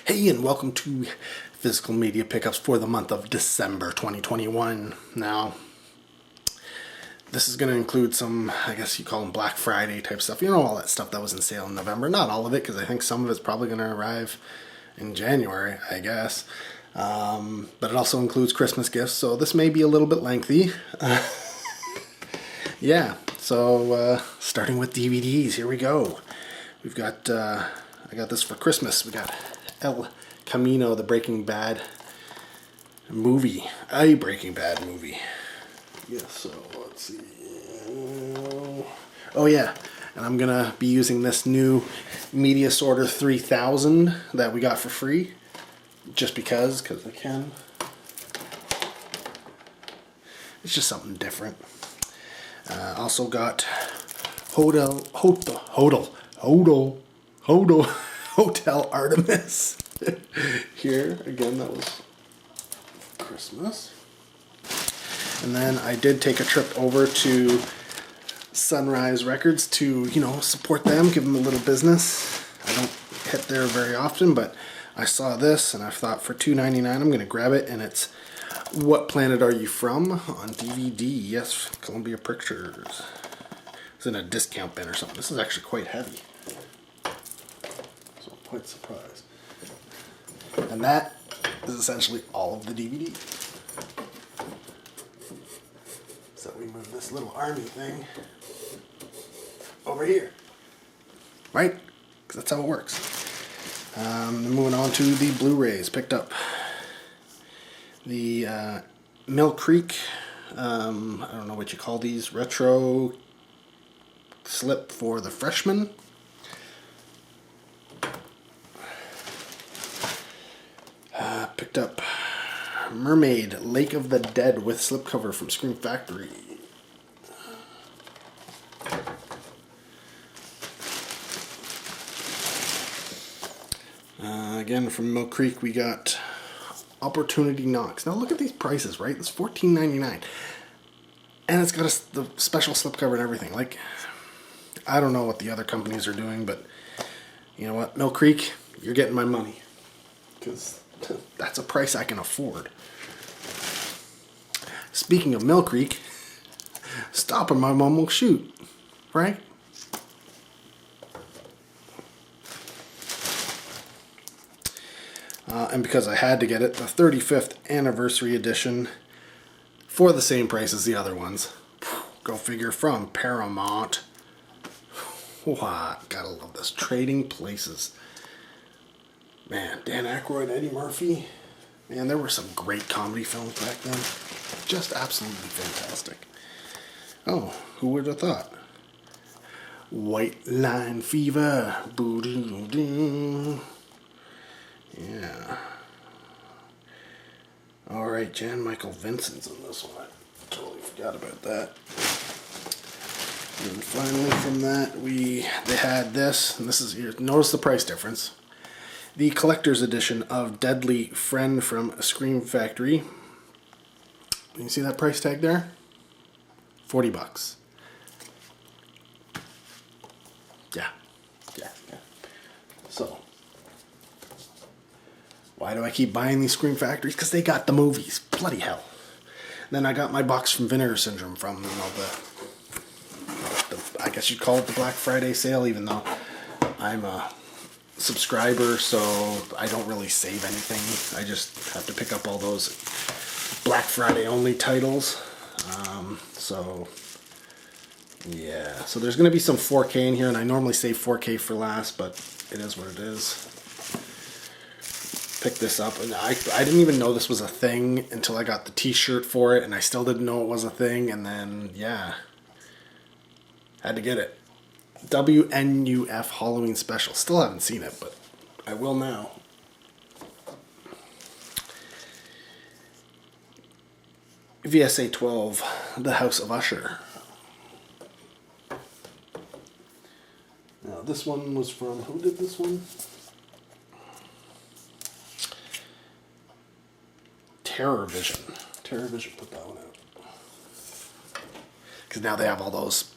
Hey, and welcome to Physical Media Pickups for the month of December 2021. Now, this is going to include some, I guess you call them Black Friday type stuff. You know, all that stuff that was in sale in November. Not all of it, because I think some of it's probably going to arrive in January, I guess. But it also includes Christmas gifts, so this may be a little bit lengthy. Yeah, so starting with DVDs, here we go. We've got, I got this for Christmas. We got El Camino, the Breaking Bad movie. A Breaking Bad movie. Yeah, so let's see. Oh yeah, and I'm gonna be using this new Media Sorter 3000 that we got for free. Just because I can. It's just something different. Also got Hotel Artemis. Here, again, that was Christmas. And then I did take a trip over to Sunrise Records to, support them, give them a little business. I don't hit there very often, but I saw this and I thought for $2.99 I'm going to grab it, and it's What Planet Are You From? On DVD. Yes, Columbia Pictures. It's in a discount bin or something. This is actually quite heavy. So I'm quite surprised. And that is essentially all of the DVD. So we move this little army thing over here. Right? Because that's how it works. Moving on to the Blu-rays. Picked up the Mill Creek, I don't know what you call these, retro slip for the freshmen. Picked up Mermaid, Lake of the Dead with slipcover from Scream Factory. Again, from Mill Creek, we got Opportunity Knocks. Now look at these prices, right? It's $14.99. And it's got the special slipcover and everything. Like, I don't know what the other companies are doing, but you know what? Mill Creek, you're getting my money. Because that's a price I can afford. Speaking of Mill Creek, stop or my mom will shoot. Right? And because I had to get it, the 35th anniversary edition for the same price as the other ones. Go figure, from Paramount. Wow, gotta love this. Trading Places. Man, Dan Aykroyd, Eddie Murphy. Man, there were some great comedy films back then. Just absolutely fantastic. Oh, who would have thought? White Line Fever. Boo-doo-doo. Yeah. Alright, Jan Michael Vincent's in this one. I totally forgot about that. And finally from that, they had this, and this is here. Notice the price difference. The collector's edition of Deadly Friend from Scream Factory. You see that price tag there? $40. Yeah. So, why do I keep buying these Scream Factories? Because they got the movies. Bloody hell. And then I got my box from Vinegar Syndrome from, I guess you'd call it the Black Friday sale, even though I'm a subscriber, so I don't really save anything. I just have to pick up all those Black Friday only titles. So, yeah. So there's going to be some 4K in here, and I normally save 4K for last, but it is what it is. Picked this up, and I didn't even know this was a thing until I got the t-shirt for it, and I still didn't know it was a thing, and then, yeah. Had to get it. WNUF Halloween Special. Still haven't seen it, but I will now. VSA 12, The House of Usher. Now, this one was from, who did this one? Terror Vision put that one out. Because now they have all those,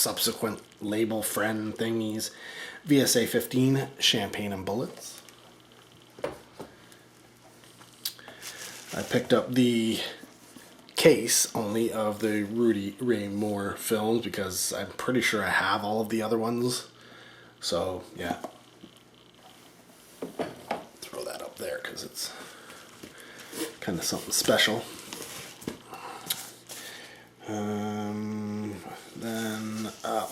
subsequent label friend thingies. VSA 15, Champagne and Bullets. I picked up the case only of the Rudy Ray Moore films because I'm pretty sure I have all of the other ones. So, yeah. Throw that up there because it's kind of something special.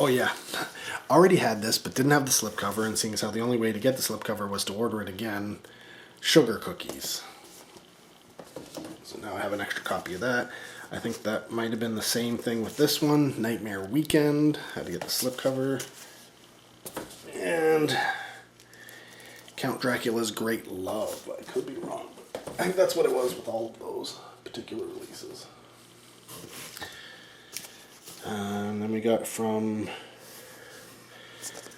Oh yeah, already had this but didn't have the slipcover, and seeing as how the only way to get the slipcover was to order it again, sugar cookies. So now I have an extra copy of that. I think that might have been the same thing with this one, Nightmare Weekend. Had to get the slipcover. And Count Dracula's Great Love. I could be wrong, but I think that's what it was with all of those particular releases. And then we got from,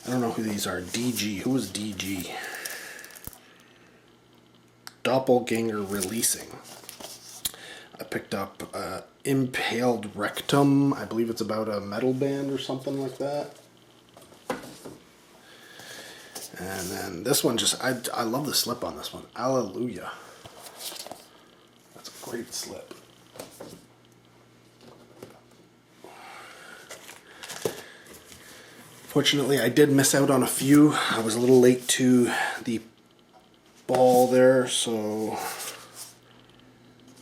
I don't know who these are, DG. Who was DG? Doppelganger Releasing. I picked up Impaled Rectum. I believe it's about a metal band or something like that. And then this one just, I love the slip on this one. Alleluia. That's a great slip. Fortunately, I did miss out on a few. I was a little late to the ball there, so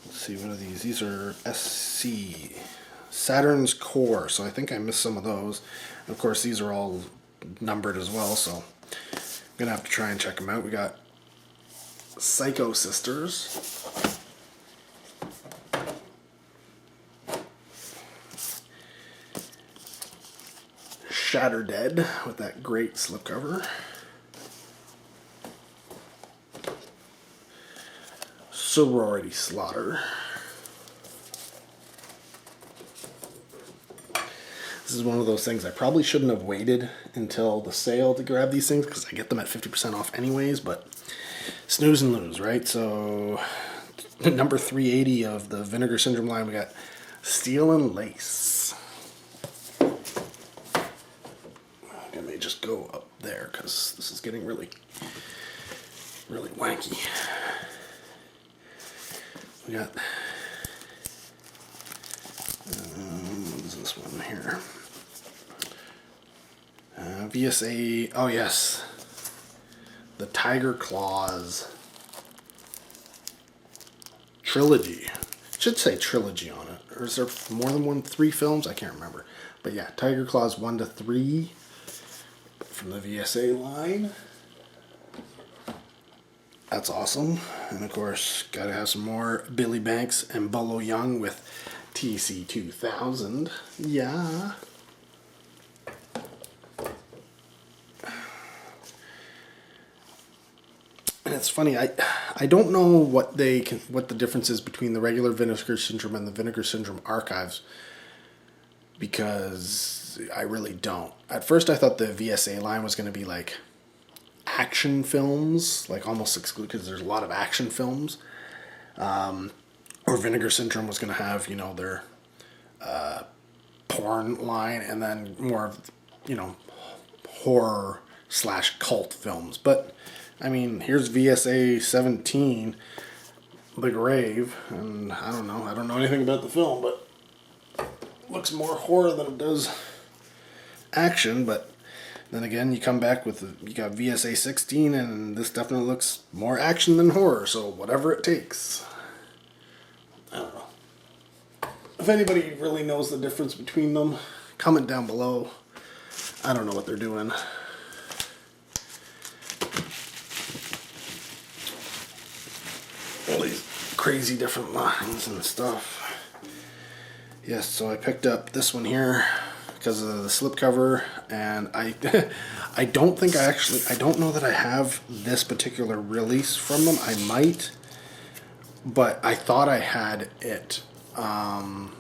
let's see, what are these? These are SC, Saturn's Core, so I think I missed some of those. And of course, these are all numbered as well, so I'm gonna have to try and check them out. We got Psycho Sisters. Shatter Dead with that great slipcover. Sorority Slaughter. This is one of those things I probably shouldn't have waited until the sale to grab these things because I get them at 50% off anyways, but snooze and lose, right? So number 380 of the Vinegar Syndrome line, we got Steel and Lace. I may just go up there because this is getting really wanky. We got what is this one here? VSA. Oh yes, the Tiger Claws trilogy. It should say trilogy on it, or is there more than 3 films? I can't remember. But yeah, Tiger Claws 1 to 3 from the VSA line. That's awesome. And of course, gotta have some more Billy Banks and Bolo Young with TC 2000. Yeah. And it's funny, I don't know what the difference is between the regular Vinegar Syndrome and the Vinegar Syndrome archives, because I really don't. At first I thought the VSA line was going to be like action films, like almost exclusive, because there's a lot of action films. Or Vinegar Syndrome was going to have, you know, their porn line, and then more of, you know, horror / cult films. But I mean, here's VSA 17, The Grave, and I don't know anything about the film, but it looks more horror than it does action. But then again, you come back with you got VSA 16, and this definitely looks more action than horror, so whatever it takes. I don't know. If anybody really knows the difference between them, comment down below. I don't know what they're doing. All these crazy different lines and stuff. Yes, so I picked up this one here because of the slipcover, and I don't know that I have this particular release from them. I might, but I thought I had it, and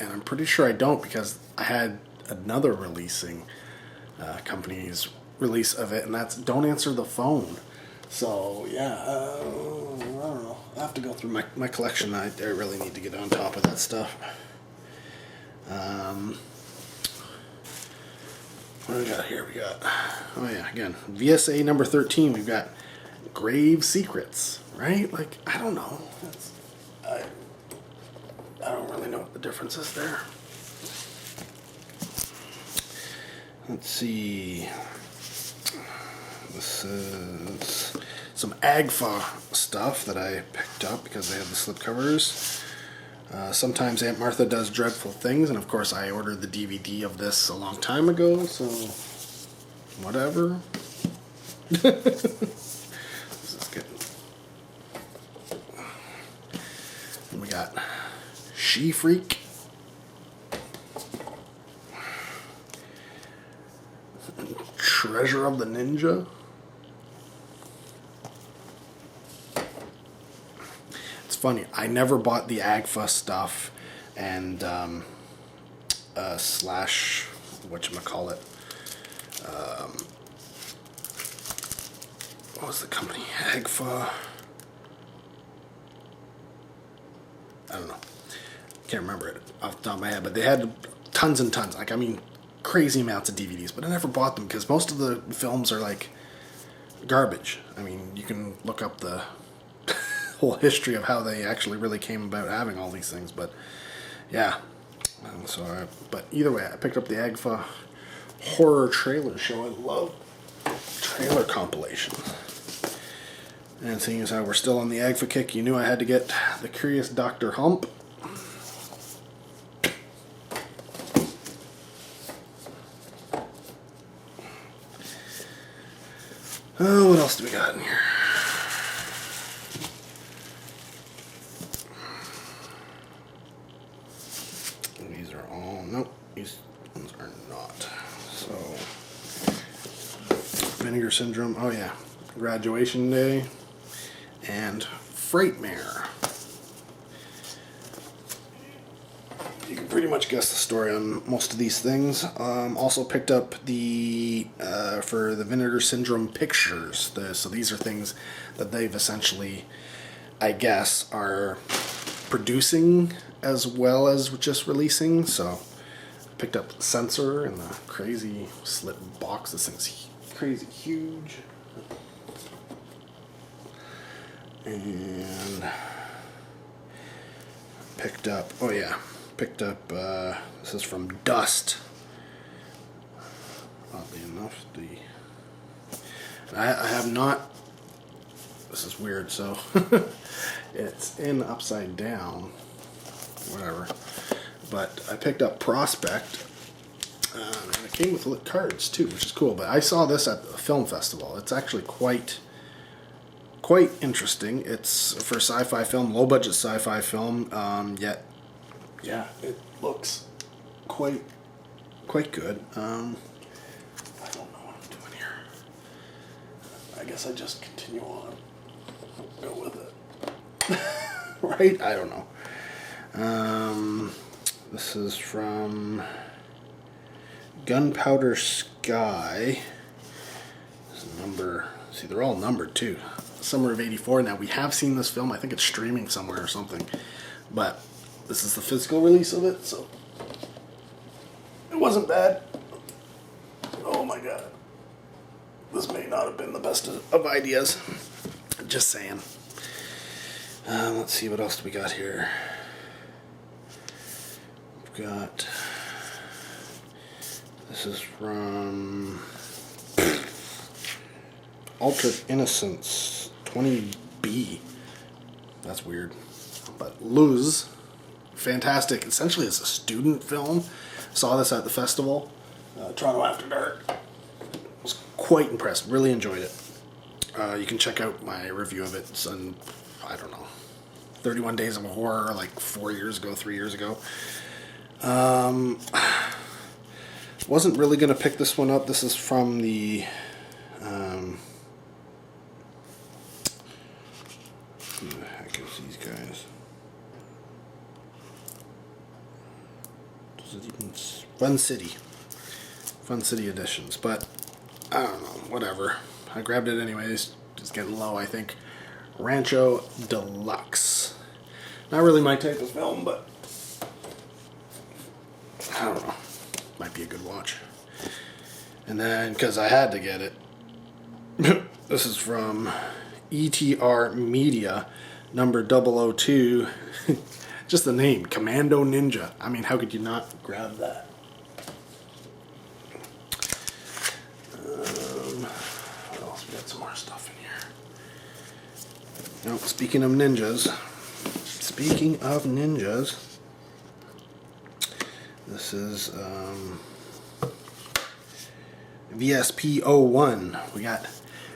I'm pretty sure I don't, because I had another releasing company's release of it, and that's Don't Answer the Phone. So yeah, I don't know. I have to go through my collection. I really need to get on top of that stuff. What do we got here? We got, oh yeah, again, VSA number 13. We've got Grave Secrets, right? Like, I don't know. I don't really know what the difference is there. Let's see. This is some AGFA stuff that I picked up because they have the slipcovers. Sometimes Aunt Martha Does Dreadful Things, and of course I ordered the DVD of this a long time ago, so whatever. This is good. And we got She Freak. Treasure of the Ninja. It's funny, I never bought the AGFA stuff and slash whatchamacallit. What was the company? AGFA. I don't know. Can't remember it off the top of my head, but they had tons and tons. Like, I mean, crazy amounts of DVDs, but I never bought them because most of the films are like garbage. I mean, you can look up the whole history of how they actually really came about having all these things, but yeah. But either way, I picked up the AGFA horror trailer show. I love trailer compilations. And seeing as how we're still on the AGFA kick, you knew I had to get The Curious Dr. Hump. Oh, what else do we got in here? These are all, nope, these ones are not. So, Vinegar Syndrome, oh yeah, Graduation Day, and Frightmare. You can pretty much guess the story on most of these things. Also picked up the for the Vinegar Syndrome pictures. So these are things that they've essentially, I guess, are producing as well as just releasing. So I picked up the Censor and the crazy slip box. This thing's crazy huge. And picked up, oh yeah, this is from Dust. Oddly enough, I have not, this is weird, so it's in upside down, whatever, but I picked up Prospect, and it came with cards too, which is cool, but I saw this at the film festival. It's actually quite interesting. It's for sci-fi film, low budget sci-fi film, yet yeah, it looks quite good. I don't know what I'm doing here. I guess I just continue on. Go with it. Right? I don't know. This is from Gunpowder Sky. This is number, see, they're all numbered too. Summer of '84. Now, we have seen this film. I think it's streaming somewhere or something. But this is the physical release of it, so it wasn't bad. Oh my god. This may not have been the best of ideas. Just saying. Let's see, what else do we got here? We've got, this is from Altered Innocence 20B. That's weird. But Luz, fantastic. Essentially, it's a student film. Saw this at the festival, Toronto After Dark. Was quite impressed. Really enjoyed it. You can check out my review of it. It's on, I don't know, 31 Days of Horror, like 3 years ago. Wasn't really going to pick this one up. This is from the who the heck is these guys? Does it even Fun City Editions, but I don't know, whatever. I grabbed it anyways. Just getting low, I think. Rancho Deluxe. Not really my type of film, but I don't know. Might be a good watch. And then, because I had to get it, this is from ETR Media, number 002. Just the name, Commando Ninja. I mean, how could you not grab that? What else? We got some more stuff in here. Now, speaking of ninjas, this is VSP01. We got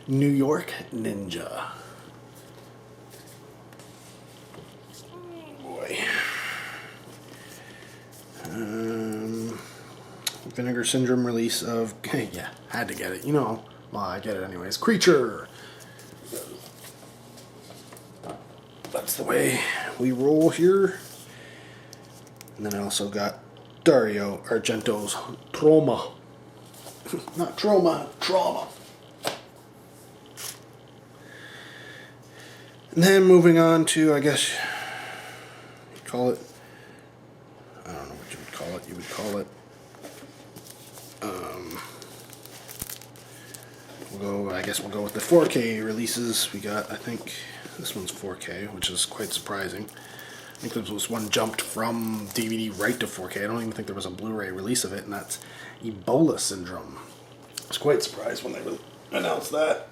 New York Ninja. Boy. Vinegar Syndrome release of, yeah, had to get it. You know, well, I get it anyways. Creature. That's the way we roll here. And then I also got Dario Argento's Trauma. Not Trauma, Trauma. And then moving on to, I guess, you call it, I don't know what you would call it. You would call it, I guess we'll go with the 4K releases. We got, I think, this one's 4K, which is quite surprising. I think this one jumped from DVD right to 4K. I don't even think there was a Blu-ray release of it, and that's Ebola Syndrome. I was quite surprised when they announced that.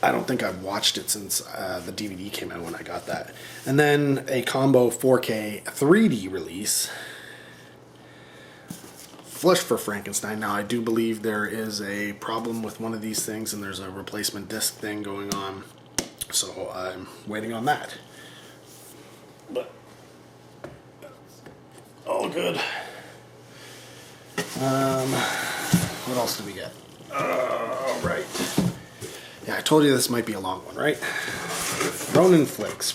I don't think I've watched it since the DVD came out when I got that. And then a combo 4K 3D release, Flesh for Frankenstein. Now, I do believe there is a problem with one of these things, and there's a replacement disc thing going on. So I'm waiting on that. But all good. What else do we get? All right. Yeah, I told you this might be a long one, right? Ronin Flicks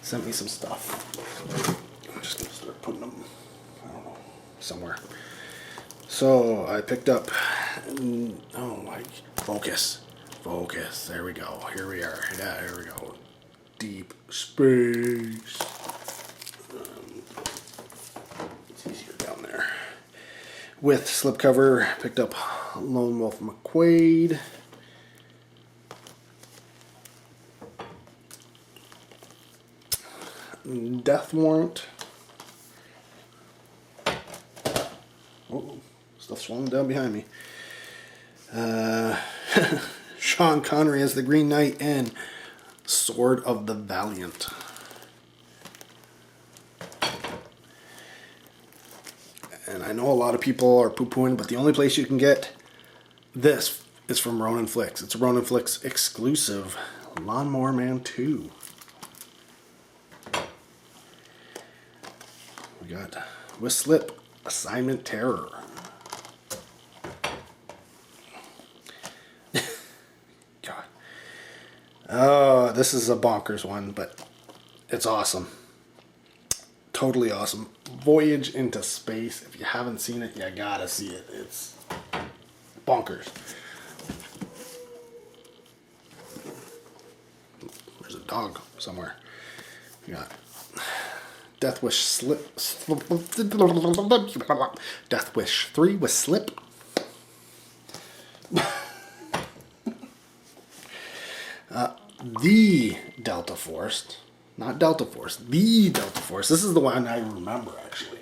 sent me some stuff. I'm just gonna start putting them, I don't know, somewhere. So I picked up, oh my, focus, there we go, here we are, yeah, here we go. Deep Space. It's easier down there. With slipcover, picked up Lone Wolf McQuaid. Death Warrant. Oh, stuff swallowing down behind me. Sean Connery as the Green Knight and Sword of the Valiant. And I know a lot of people are poo-pooing, but the only place you can get this is from Ronin Flicks. It's a Ronin Flicks exclusive, Lawnmower Man 2. We got Whislip, Assignment Terror. God. Oh, this is a bonkers one, but it's awesome. Totally awesome. Voyage into Space. If you haven't seen it, you gotta see it. It's bonkers. There's a dog somewhere. We got Death Wish Death Wish 3 with Slip. The Delta Force. Not Delta Force. The Delta Force. This is the one I remember, actually.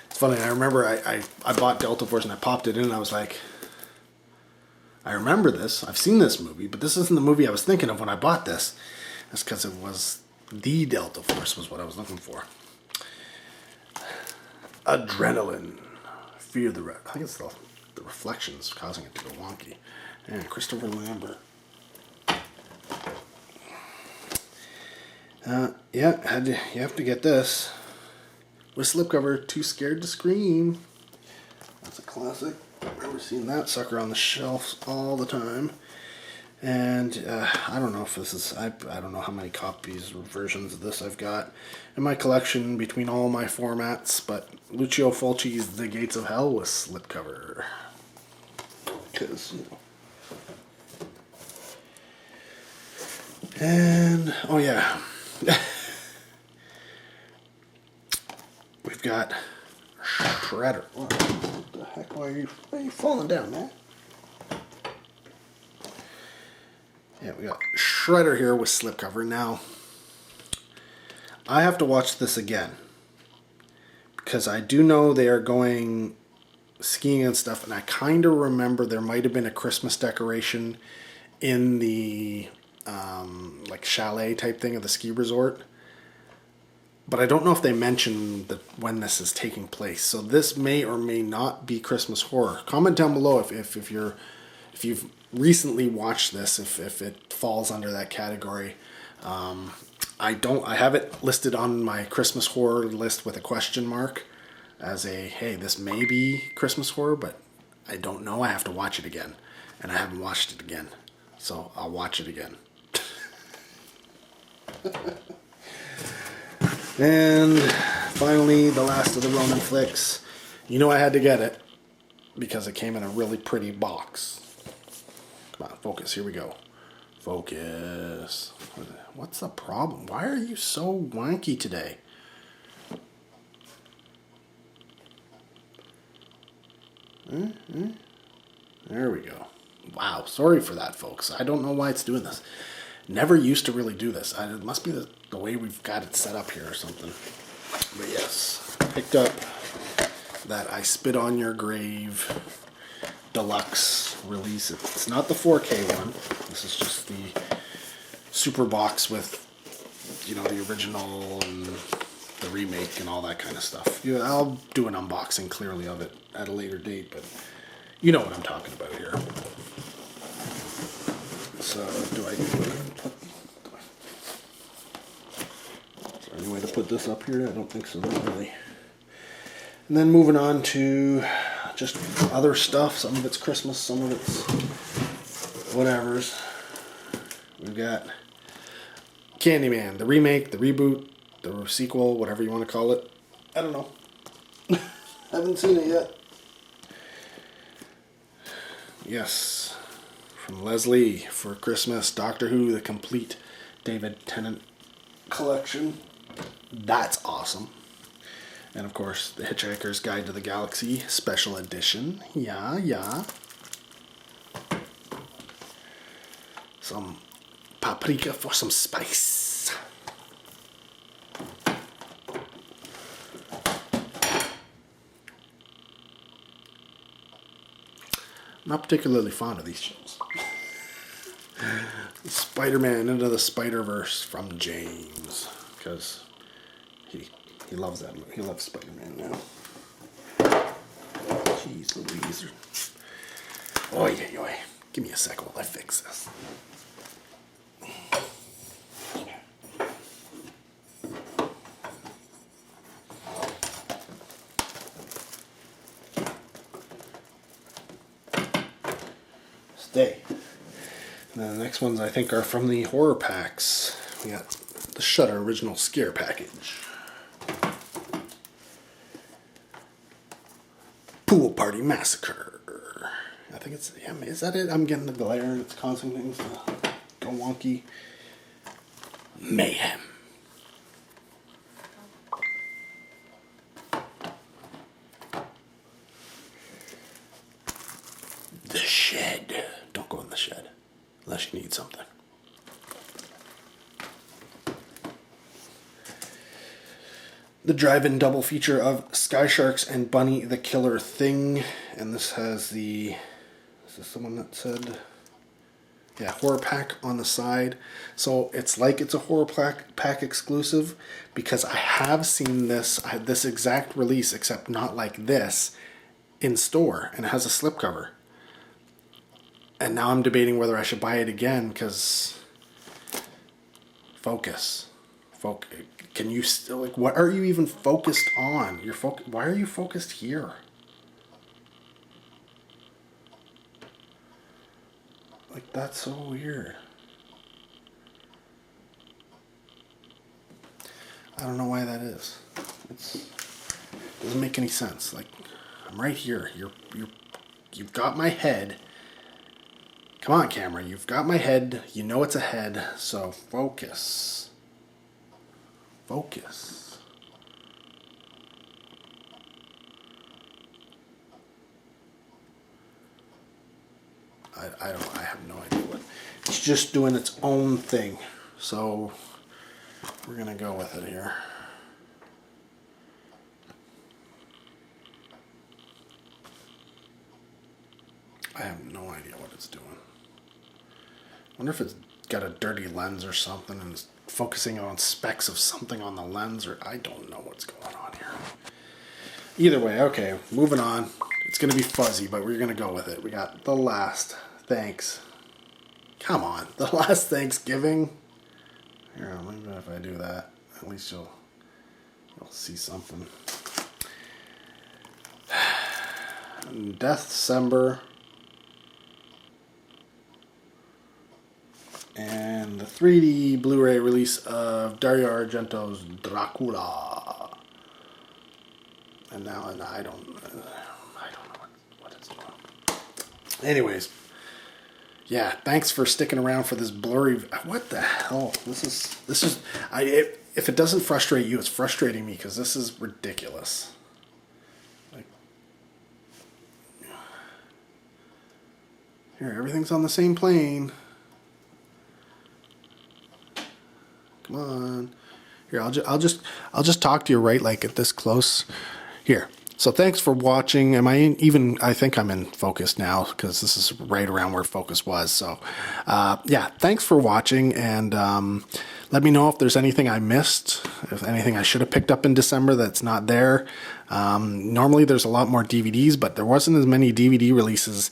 It's funny. I remember I bought Delta Force and I popped it in and I was like, I remember this. I've seen this movie, but this isn't the movie I was thinking of when I bought this. That's because it was the Delta Force was what I was looking for. Adrenaline. Fear the Red. I think it's the reflections causing it to go wonky. And Christopher Lambert. Yeah, you have to get this. With slipcover, Too Scared to Scream. That's a classic. I remember seeing that sucker on the shelves all the time. And I don't know if this is, I don't know how many copies or versions of this I've got in my collection between all my formats, but Lucio Fulci's The Gates of Hell with slipcover. Because, you know. And, oh yeah. we've got Shredder. What the heck? Why are you falling down, man? Yeah, we got Shredder here with slipcover. Now, I have to watch this again because I do know they are going skiing and stuff, and I kind of remember there might have been a Christmas decoration in the like chalet type thing of the ski resort, but I don't know if they mentioned when this is taking place. So this may or may not be Christmas horror. Comment down below if you've recently watched this, if it falls under that category. I have it listed on my Christmas horror list with a question mark as a, hey, this may be Christmas horror, but I don't know. I have to watch it again, and I haven't watched it again, so I'll watch it again. And finally, the last of the Ronin flicks. You know I had to get it because it came in a really pretty box. Come on, focus. Here we go. Focus. What's the problem? Why are you so wonky today? There we go. Wow, sorry for that, folks. I don't know why it's doing this. Never used to really do this. It must be the way we've got it set up here or something. But yes, picked up that I Spit on Your Grave deluxe release. It's not the 4K one. This is just the super box with, you know, the original and the remake and all that kind of stuff. Yeah, I'll do an unboxing clearly of it at a later date, but you know what I'm talking about here. So, is there any way to put this up here? I don't think so, not really. And then moving on to just other stuff. Some of it's Christmas, some of it's whatever's. We've got Candyman, the remake, the reboot, the sequel, whatever you want to call it. I don't know. Haven't seen it yet. Yes, from Leslie for Christmas, Doctor Who, the complete David Tennant collection. That's awesome. And of course, The Hitchhiker's Guide to the Galaxy Special Edition. Yeah. Some paprika for some spice. Not particularly fond of these shows. Spider-Man Into the Spider-Verse from James, because he loves that movie. He loves Spider-Man now. Jeez Louise. Oy. Give me a second while I fix this. Stay. And then the next ones I think are from the horror packs. We got the Shudder Original Scare Package. Pool Party Massacre. I think it's, yeah, is that it? I'm getting the glare and it's causing things to go wonky. Mayhem. The Shed. Don't go in the shed unless you need something. The drive-in double feature of Sky Sharks and Bunny the Killer Thing. And this has the, is this the one that said, yeah, horror pack on the side. So it's like it's a horror pack exclusive, because I have seen this exact release, except not like this, in store, and it has a slipcover. And now I'm debating whether I should buy it again, because focus. Can you still, like, what are you even focused on? Why are you focused here? Like, that's so weird. I don't know why that is. It doesn't make any sense. Like, I'm right here. You've got my head. Come on, camera. You've got my head. You know it's a head. So focus. Focus. I have no idea what. It's just doing its own thing. So we're gonna go with it here. I have no idea what it's doing. Wonder if it's got a dirty lens or something and it's focusing on specks of something on the lens, or I don't know what's going on here. Either way, okay, moving on. It's going to be fuzzy, but we're going to go with it. We got The Last Thanks. Come on, The Last Thanksgiving. Here, maybe if I do that, at least you'll see something. December. And the 3D Blu-ray release of Dario Argento's Dracula. And now I don't know what it's doing. Anyways, yeah, thanks for sticking around for this blurry. What the hell? This is. If it doesn't frustrate you, it's frustrating me because this is ridiculous. Like, here, everything's on the same plane. Come on. Here, I'll just talk to you right like at this close. Here. So thanks for watching. I think I'm in focus now because this is right around where focus was. So yeah, thanks for watching, and let me know if there's anything I missed, if anything I should have picked up in December that's not there. Normally there's a lot more DVDs, but there wasn't as many DVD releases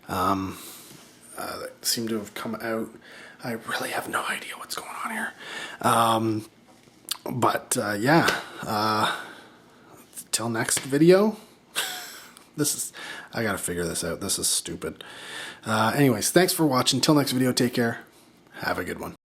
that seem to have come out. I really have no idea what's going on here. Yeah. Till next video. I gotta figure this out. This is stupid. Anyways, thanks for watching. Till next video, take care. Have a good one.